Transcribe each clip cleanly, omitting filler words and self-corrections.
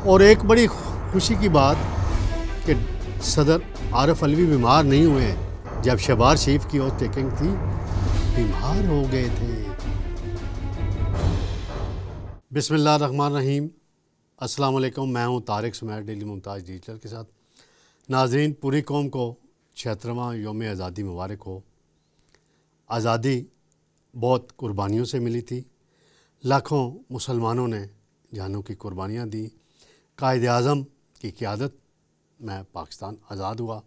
اور ایک بڑی خوشی کی بات کہ صدر عارف علوی بیمار نہیں ہوئے جب شہباز شریف کی اوتھ ٹیکنگ تھی، بیمار ہو گئے تھے۔ بسم اللہ الرحمن الرحیم۔ السلام علیکم، میں ہوں طارق سمیر ڈیلی ممتاز ڈیجیٹل کے ساتھ۔ ناظرین، پوری قوم کو 76واں یوم آزادی مبارک ہو۔ آزادی بہت قربانیوں سے ملی تھی، لاکھوں مسلمانوں نے جانوں کی قربانیاں دی، قائد اعظم کی قیادت میں پاکستان آزاد ہوا،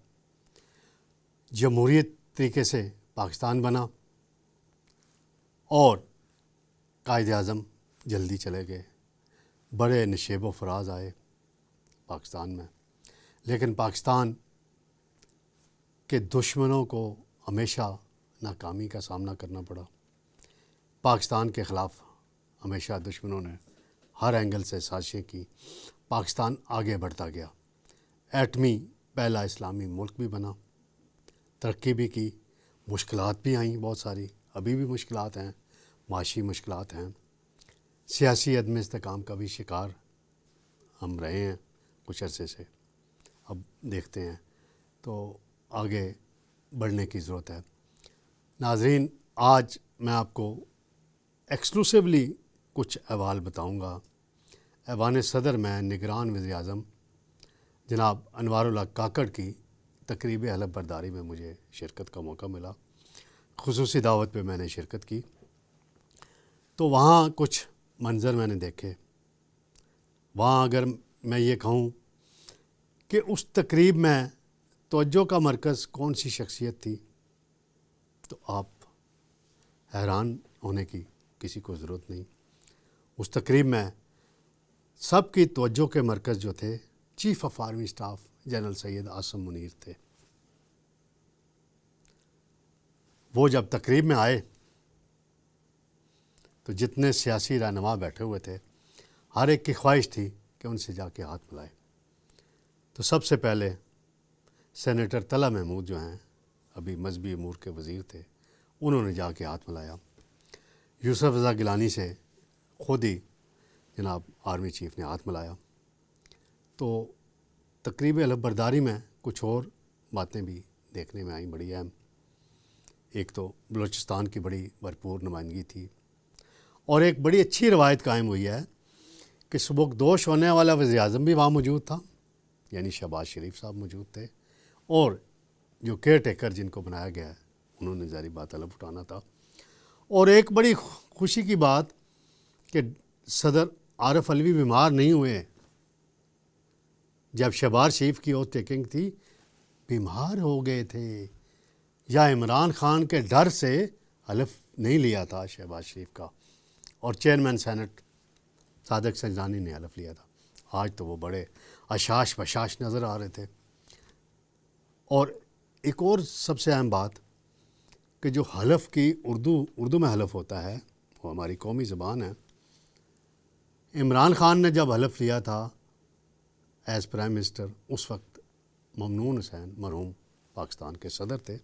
جمہوریت طریقے سے پاکستان بنا، اور قائد اعظم جلدی چلے گئے، بڑے نشیب و فراز آئے پاکستان میں، لیکن پاکستان کے دشمنوں کو ہمیشہ ناکامی کا سامنا کرنا پڑا۔ پاکستان کے خلاف ہمیشہ دشمنوں نے ہر اینگل سے سازشیں کی، پاکستان آگے بڑھتا گیا، ایٹمی پہلا اسلامی ملک بھی بنا، ترقی بھی کی، مشکلات بھی آئیں بہت ساری، ابھی بھی مشکلات ہیں، معاشی مشکلات ہیں، سیاسی عدم استحکام کا بھی شکار ہم رہے ہیں کچھ عرصے سے، اب دیکھتے ہیں تو آگے بڑھنے کی ضرورت ہے۔ ناظرین، آج میں آپ کو ایکسکلوسیولی کچھ احوال بتاؤں گا۔ ایوان صدر میں نگران وزیر اعظم جناب انوار الحق کاکڑ کی تقریب حلف برداری میں مجھے شرکت کا موقع ملا، خصوصی دعوت پہ میں نے شرکت کی، تو وہاں کچھ منظر میں نے دیکھے۔ وہاں اگر میں یہ کہوں کہ اس تقریب میں توجہ کا مرکز کون سی شخصیت تھی، تو آپ حیران ہونے کی کسی کو ضرورت نہیں۔ اس تقریب میں سب کی توجہ کے مرکز جو تھے، chief of army staff general Syed Asim Munir تھے۔ وہ جب تقریب میں آئے تو جتنے سیاسی رہنما بیٹھے ہوئے تھے، ہر ایک کی خواہش تھی کہ ان سے جا کے ہاتھ ملائے۔ تو سب سے پہلے سینیٹر طلعت محمود جو ہیں، ابھی مذہبی امور کے وزیر تھے، انہوں نے جا کے ہاتھ ملایا۔ یوسف رضا گیلانی سے خود ہی جناب آرمی چیف نے ہاتھ ملایا۔ تو تقریب حلف برداری میں کچھ اور باتیں بھی دیکھنے میں آئیں بڑی اہم۔ ایک تو بلوچستان کی بڑی بھرپور نمائندگی تھی، اور ایک بڑی اچھی روایت قائم ہوئی ہے کہ سبکدوش ہونے والا وزیر اعظم بھی وہاں موجود تھا، یعنی شہباز شریف صاحب موجود تھے، اور جو کیئر ٹیکر جن کو بنایا گیا ہے انہوں نے ظاہری بات حلف اٹھانا تھا۔ اور ایک بڑی خوشی کی بات کہ صدر عارف علوی بیمار نہیں ہوئے جب شہباز شریف کی اوتھ ٹیکنگ تھی، بیمار ہو گئے تھے، یا عمران خان کے ڈر سے حلف نہیں لیا تھا شہباز شریف کا، اور چیئرمین سینٹ صادق سنجرانی نے حلف لیا تھا۔ آج تو وہ بڑے اشاش بشاش نظر آ رہے تھے۔ اور ایک اور سب سے اہم بات کہ جو حلف کی اردو میں حلف ہوتا ہے، وہ ہماری قومی زبان ہے۔ عمران خان نے جب حلف لیا تھا ایز پرائم منسٹر، اس وقت ممنون حسین مرحوم پاکستان کے صدر تھے،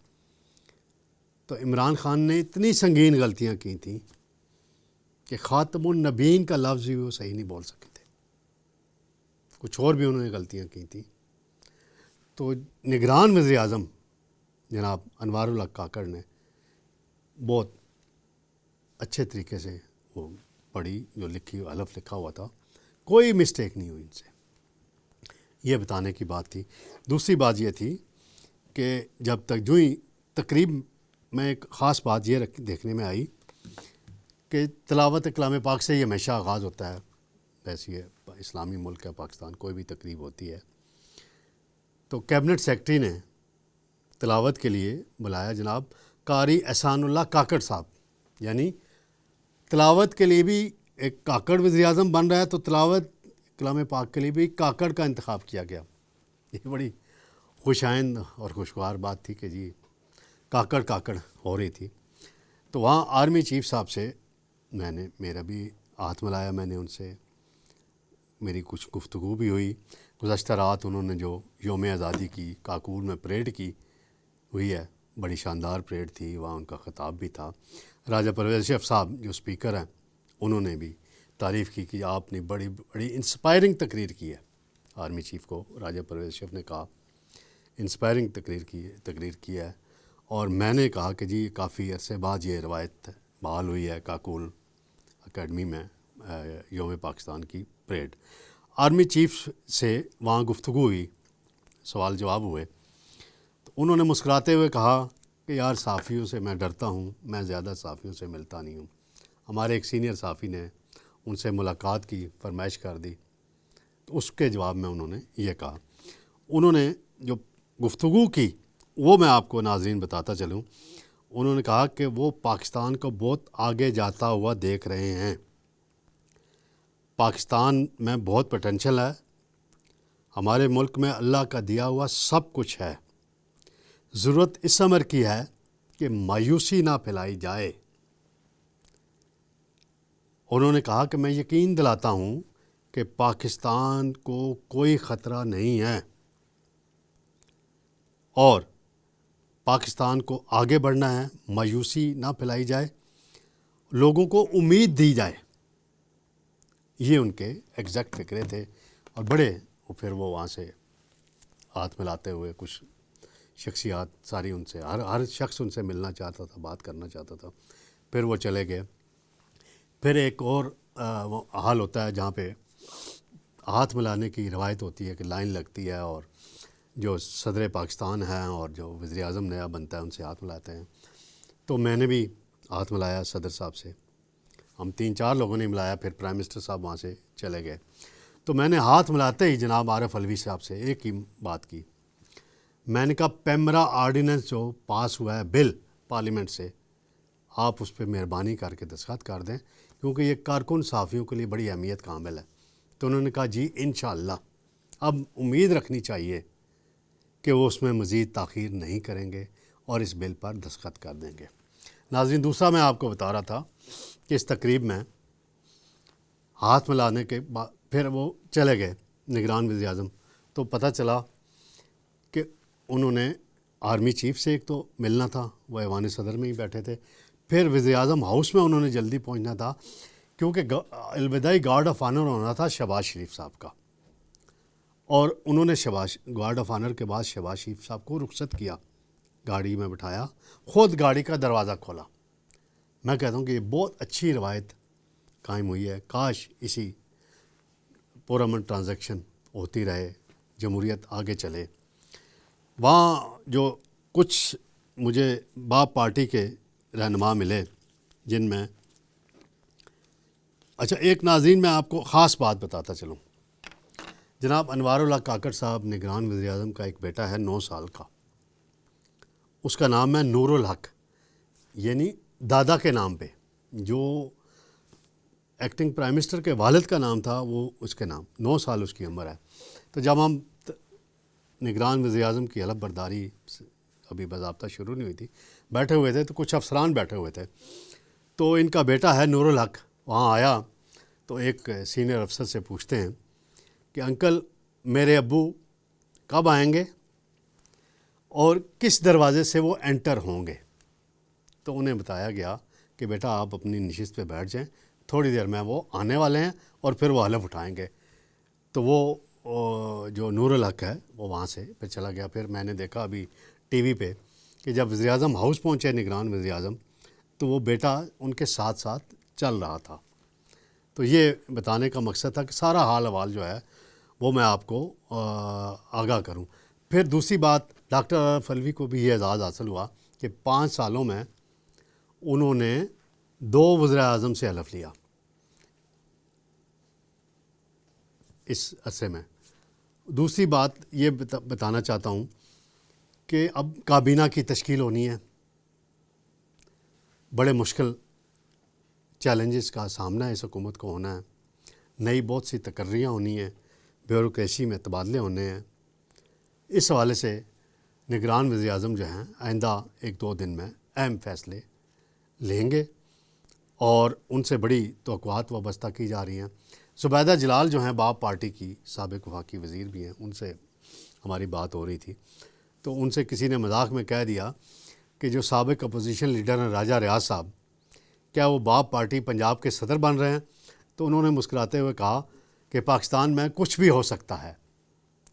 تو عمران خان نے اتنی سنگین غلطیاں کی تھیں کہ خاتم النبیین کا لفظ بھی وہ صحیح نہیں بول سکے تھے، کچھ اور بھی انہوں نے غلطیاں کی تھیں۔ تو نگران وزیر اعظم جناب انوار الحق کاکڑ نے بہت اچھے طریقے سے وہ پڑھی، جو لکھی حلف لکھا ہوا تھا، کوئی مسٹیک نہیں ہوئی ان سے، یہ بتانے کی بات تھی۔ دوسری بات یہ تھی کہ جب تک جو ہی تقریب میں ایک خاص بات یہ دیکھنے میں آئی کہ تلاوت کلام پاک سے یہ ہمیشہ آغاز ہوتا ہے، ویسے یہ اسلامی ملک ہے پاکستان، کوئی بھی تقریب ہوتی ہے تو کیبنٹ سیکرٹری نے تلاوت کے لیے بلایا جناب قاری احسان اللہ کاکڑ صاحب، یعنی تلاوت کے لیے بھی ایک کاکڑ وزیر اعظم بن رہا ہے، تو تلاوت کلام پاک کے لیے بھی کاکڑ کا انتخاب کیا گیا۔ یہ بڑی خوش آئند اور خوشگوار بات تھی کہ جی کاکڑ ہو رہی تھی۔ تو وہاں آرمی چیف صاحب سے میرا بھی ہاتھ ملایا، میں نے ان سے میری کچھ گفتگو بھی ہوئی۔ گزشتہ رات انہوں نے جو یوم آزادی کی کاکول میں پریڈ کی ہوئی ہے، بڑی شاندار پریڈ تھی، وہاں ان کا خطاب بھی تھا۔ راجہ پرویز اشرف صاحب جو اسپیکر ہیں، انہوں نے بھی تعریف کی کہ آپ نے بڑی انسپائرنگ تقریر کی ہے، آرمی چیف کو راجہ پرویز اشرف نے کہا، انسپائرنگ تقریر کی ہے، اور میں نے کہا کہ جی کافی عرصے بعد یہ روایت بحال ہوئی ہے کاکول اکیڈمی میں یوم پاکستان کی پریڈ۔ آرمی چیف سے وہاں گفتگو ہوئی، سوال جواب ہوئے، تو انہوں نے مسکراتے ہوئے کہا کہ یار صحافیوں سے میں ڈرتا ہوں، میں زیادہ صحافیوں سے ملتا نہیں ہوں۔ ہمارے ایک سینئر صحافی نے ان سے ملاقات کی فرمائش کر دی، تو اس کے جواب میں انہوں نے یہ کہا، انہوں نے جو گفتگو کی وہ میں آپ کو ناظرین بتاتا چلوں۔ انہوں نے کہا کہ وہ پاکستان کو بہت آگے جاتا ہوا دیکھ رہے ہیں، پاکستان میں بہت پوٹینشل ہے، ہمارے ملک میں اللہ کا دیا ہوا سب کچھ ہے، ضرورت اس امر کی ہے کہ مایوسی نہ پھیلائی جائے۔ انہوں نے کہا کہ میں یقین دلاتا ہوں کہ پاکستان کو کوئی خطرہ نہیں ہے، اور پاکستان کو آگے بڑھنا ہے، مایوسی نہ پھیلائی جائے، لوگوں کو امید دی جائے۔ یہ ان کے ایگزیکٹ فکرے تھے، اور بڑے پھر وہ وہاں سے ہاتھ ملاتے ہوئے کچھ شخصیات ساری ان سے ہر شخص ان سے ملنا چاہتا تھا، بات کرنا چاہتا تھا، پھر وہ چلے گئے۔ پھر ایک اور وہ حال ہوتا ہے جہاں پہ ہاتھ ملانے کی روایت ہوتی ہے کہ لائن لگتی ہے، اور جو صدر پاکستان ہیں اور جو وزیر اعظم نیا بنتا ہے ان سے ہاتھ ملاتے ہیں۔ تو میں نے بھی ہاتھ ملایا صدر صاحب سے، ہم 3-4 لوگوں نے ملایا، پھر پرائم منسٹر صاحب وہاں سے چلے گئے۔ تو میں نے ہاتھ ملاتے ہی جناب عارف علوی صاحب سے ایک ہی بات کی، میں نے کہا پیمرا آرڈیننس جو پاس ہوا ہے بل پارلیمنٹ سے، آپ اس پہ مہربانی کر کے دستخط کر دیں، کیونکہ یہ کارکن صحافیوں کے لیے بڑی اہمیت کا عامل ہے۔ تو انہوں نے کہا جی انشاءاللہ، اب امید رکھنی چاہیے کہ وہ اس میں مزید تاخیر نہیں کریں گے اور اس بل پر دستخط کر دیں گے۔ ناظرین، دوسرا میں آپ کو بتا رہا تھا کہ اس تقریب میں ہاتھ ملانے کے بعد پھر وہ چلے گئے نگران وزیر اعظم، تو پتہ چلا کہ انہوں نے آرمی چیف سے ایک تو ملنا تھا، وہ ایوان صدر میں ہی بیٹھے تھے، پھر وزیر اعظم ہاؤس میں انہوں نے جلدی پہنچنا تھا، کیونکہ الوداعی گارڈ آف آنر ہونا تھا شہباز شریف صاحب کا، اور انہوں نے گارڈ آف آنر کے بعد شہباز شریف صاحب کو رخصت کیا، گاڑی میں بٹھایا، خود گاڑی کا دروازہ کھولا۔ میں کہتا ہوں کہ یہ بہت اچھی روایت قائم ہوئی ہے، کاش اسی پرامن ٹرانزیکشن ہوتی رہے، جمہوریت آگے چلے۔ وہاں جو کچھ مجھے باپ پارٹی کے رہنما ملے، جن میں اچھا ایک ناظرین میں آپ کو خاص بات بتاتا چلوں، جناب انوار اللہ کاکڑ صاحب نگران وزیر اعظم کا ایک بیٹا ہے 9 سال کا، اس کا نام ہے نور الحق، یعنی دادا کے نام پہ، جو ایکٹنگ پرائم منسٹر کے والد کا نام تھا وہ اس کے نام، 9 سال اس کی عمر ہے۔ تو جب ہم نگران وزیر اعظم کی حلف برداری ابھی باضابطہ شروع نہیں ہوئی تھی، بیٹھے ہوئے تھے، تو کچھ افسران بیٹھے ہوئے تھے، تو ان کا بیٹا ہے نور الحق وہاں آیا، تو ایک سینئر افسر سے پوچھتے ہیں کہ انکل میرے ابو کب آئیں گے اور کس دروازے سے وہ انٹر ہوں گے؟ تو انہیں بتایا گیا کہ بیٹا آپ اپنی نشست پہ بیٹھ جائیں، تھوڑی دیر میں وہ آنے والے ہیں اور پھر وہ حلف اٹھائیں گے۔ تو وہ جو نور الحق ہے وہ وہاں سے پھر چلا گیا۔ پھر میں نے دیکھا ابھی ٹی وی پہ کہ جب وزیر اعظم ہاؤس پہنچے نگران وزیر اعظم، تو وہ بیٹا ان کے ساتھ ساتھ چل رہا تھا۔ تو یہ بتانے کا مقصد تھا کہ سارا حال احوال جو ہے وہ میں آپ کو آگاہ کروں۔ پھر دوسری بات، ڈاکٹر عارف علوی کو بھی یہ اعزاز حاصل ہوا کہ 5 سالوں میں انہوں نے 2 وزراء اعظم سے حلف لیا اس عرصے میں۔ دوسری بات یہ بتانا چاہتا ہوں کہ اب کابینہ کی تشکیل ہونی ہے، بڑے مشکل چیلنجز کا سامنا اس حکومت کو ہونا ہے، نئی بہت سی تقرریاں ہونی ہیں، بیوروکریسی میں تبادلے ہونے ہیں۔ اس حوالے سے نگران وزیر اعظم جو ہیں آئندہ 1-2 دن میں اہم فیصلے لیں گے، اور ان سے بڑی توقعات وابستہ کی جا رہی ہیں۔ زبیدہ جلال جو ہیں باپ پارٹی کی سابق وفاقی وزیر بھی ہیں، ان سے ہماری بات ہو رہی تھی، تو ان سے کسی نے مذاق میں کہہ دیا کہ جو سابق اپوزیشن لیڈر ہیں راجہ ریاض صاحب، کیا وہ باپ پارٹی پنجاب کے صدر بن رہے ہیں؟ تو انہوں نے مسکراتے ہوئے کہا کہ پاکستان میں کچھ بھی ہو سکتا ہے۔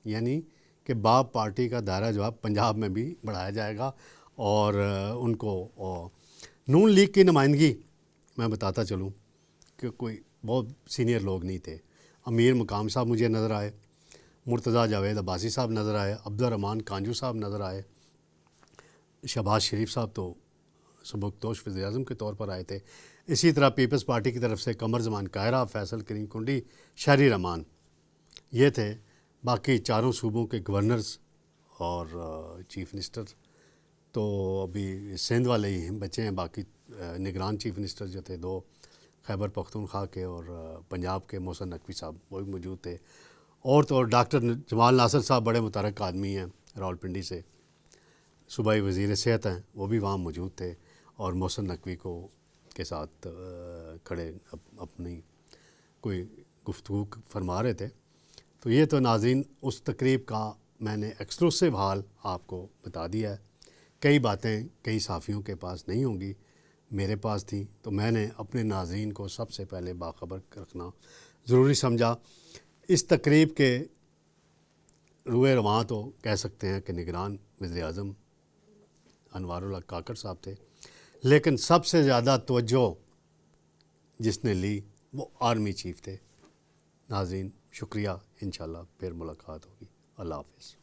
یعنی کہ باب پارٹی کا دائرہ جو ہے پنجاب میں بھی بڑھایا جائے گا، اور ان کو نون لیگ کی نمائندگی میں بتاتا چلوں کہ کوئی بہت سینئر لوگ نہیں تھے۔ امیر مقام صاحب مجھے نظر آئے، مرتضیٰ جاوید عباسی صاحب نظر آئے، عبدالرحمن کانجو صاحب نظر آئے، شہباز شریف صاحب تو سبکدوش وزیر اعظم کے طور پر آئے تھے۔ اسی طرح پیپلز پارٹی کی طرف سے قمر زمان قاہرہ، فیصل کریم کنڈی، شہری رحمان، یہ تھے۔ باقی چاروں صوبوں کے گورنرز اور چیف منسٹر تو ابھی سندھ والے ہی بچے ہیں، باقی نگران چیف منسٹر جو تھے 2 خیبر پختونخوا کے اور پنجاب کے محسن نقوی صاحب وہ بھی موجود تھے، اور تو ڈاکٹر جمال ناصر صاحب بڑے متحرک آدمی ہیں راولپنڈی سے، صوبائی وزیر صحت ہیں، وہ بھی وہاں موجود تھے اور محسن نقوی کو کے ساتھ کھڑے اپنی کوئی گفتگو فرما رہے تھے۔ تو یہ تو ناظرین اس تقریب کا میں نے ایکسکلوسیو حال آپ کو بتا دیا ہے۔ کئی باتیں کئی صحافیوں کے پاس نہیں ہوں گی، میرے پاس تھی، تو میں نے اپنے ناظرین کو سب سے پہلے باخبر رکھنا ضروری سمجھا۔ اس تقریب کے روئے رواں تو کہہ سکتے ہیں کہ نگران وزیر اعظم انوار اللہ کاکڑ صاحب تھے، لیکن سب سے زیادہ توجہ جس نے لی وہ آرمی چیف تھے۔ ناظرین شکریہ، انشاءاللہ پھر ملاقات ہوگی، اللہ حافظ۔